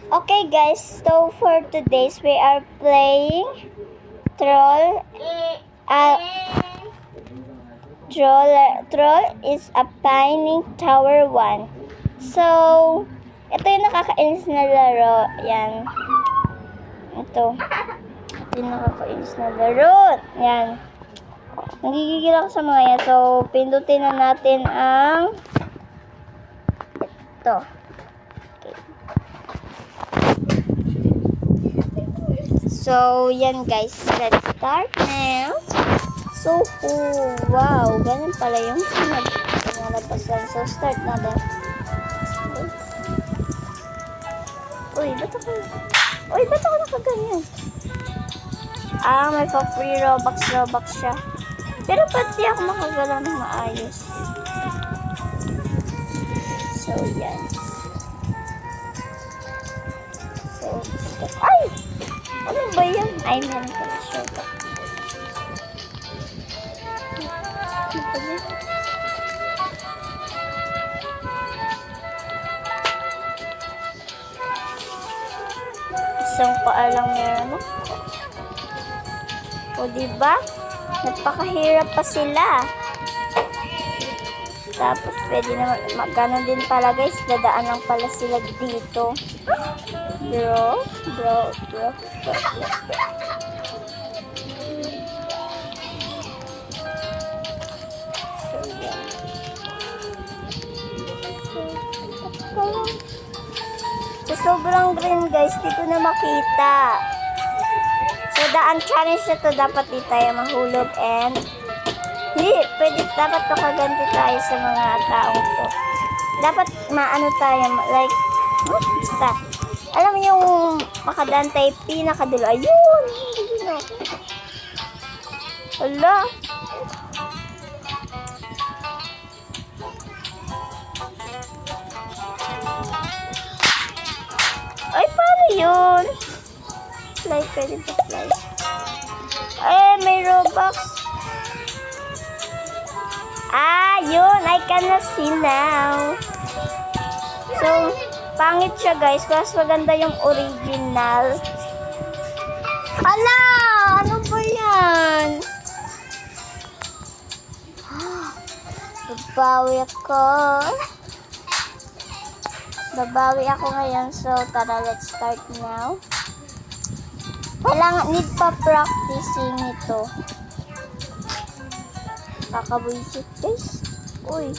Okay guys, so for today's we are playing Troll. Troll is a Pining Tower 1. So, ito yung nakakainis na laro. Yan. Ito yung nakakainis na laro. Yan. Nagigigil ako sa mga yan. So, pindutin na natin ang ito. So, yan guys. Let's start now. So, wow. Ganun pala yung nalabas lang. So, start na din. Uy, ba't ako nakaganyan? May pa-free Robux siya. Pero ba't di ako makagalaw ng maayos? So, yan. So, ay! Ano ba yan? Ay, meron pala siya. Isang paa lang meron ako. O, diba? Nagpakahirap pa sila. Tapos, pwede naman, magkano din pala guys, dadaan lang pala sila dito. Bro. So, sobrang green guys, dito na makita. So, daan challenge na to, dapat di tayo mahulog and dapat makaganti tayo sa mga taong to. Dapat maano tayo, like, basta. Alam mo yung makadaan tayo pinakadulo. Ayun! Hala! Ay, paano yun? Slide, pwede pa slide. Ay, may Robux. Yun. I cannot see now. So, pangit siya guys. Mas maganda yung original. Hala! Ano ba yan? Babawi ako ngayon. So, tara, let's start now. Need pa practicing ito. Kakabuisit guys. Uy.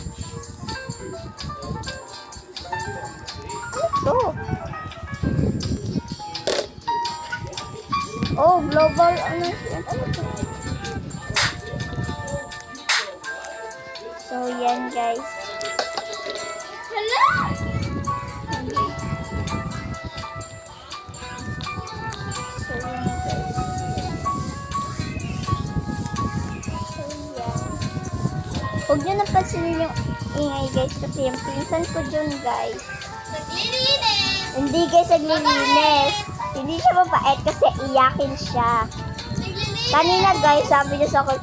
Ano to? Oh, global. Ano to? So, yan guys. Hello! Huwag nyo napansinin yung ingay guys kasi yung pinsan ko dyan guys. Naglilinis! Hindi guys naglilinis. Hindi siya mabait kasi iyakin siya. Naglilinis! Kanina guys sabi niya sa akin,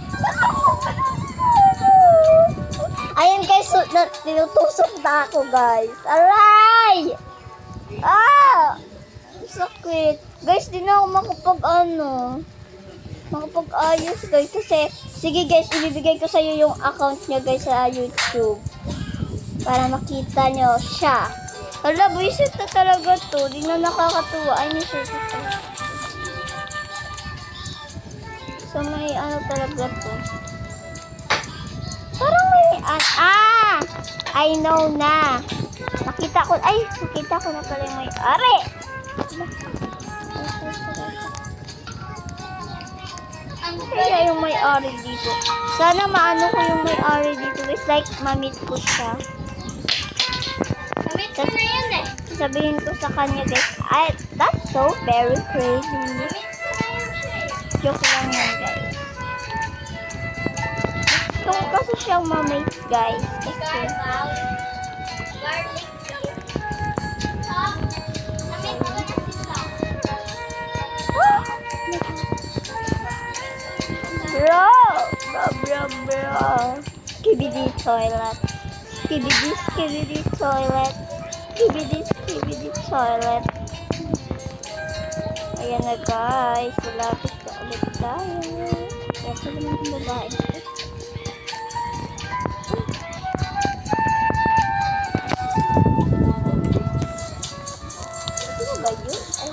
ayan guys, tinutusok na ako guys. Aray! Sakit. Guys, di na ako makapag-ayos guys kasi sige guys, ibibigay ko sa iyo yung account niya guys sa YouTube para makita nyo siya. Hala, buisit na talaga to. Di na nakakatuwa. Ay, may service to. So, may ano talaga to. Parang may I know na. Nakita ko na pala yung may are. Kaya yung may-ari dito. Sana maano ko yung may-ari dito. It's like, mamit ko siya. Mamit ko na yan eh. Sabihin ko sa kanya guys, that's so very crazy. Joke lang yan guys. Gusto ko kasi siyang mamit guys. Kasi, garlic. Mamit ko na siya. Bro. Skibidi toilet. Skibidi toilet. Ayan na guys, malapit na ulit tayo. Kaya pala mga babae. Ano ba yun? Ay.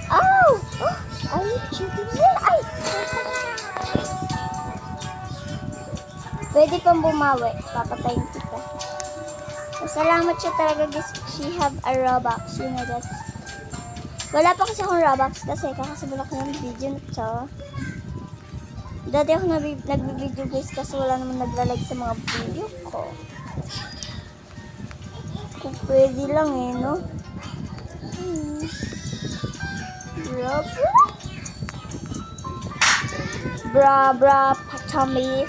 Oh! Are you cheating me? Ay! Pwede pang bumawi. Papatayin kita. Salamat siya talaga guys. She have a Robux. You know that. Wala pa kasi akong Robux kasi kakasabala ko ng video na to. Dati ako nagbi-video guys kasi wala naman naglalag sa mga video ko. Kung pwede lang eh, no? Bra, patami.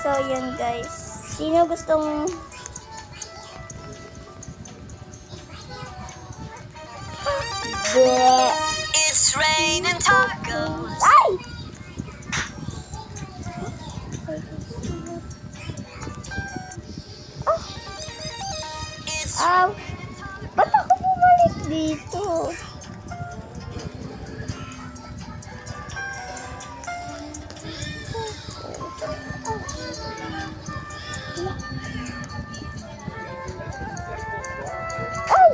So, yun guys. Sino gustong... Bleh. It's raining tacos. Ay! It's Ba't ako bumalik dito? Ay!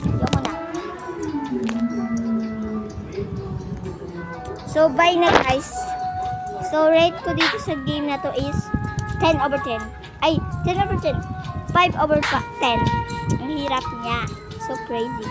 Ayoko na. So, bye na guys. So, rate ko dito sa game na to is 10/10. Ay, 10/10. 5/10. Ang hirap niya. So crazy.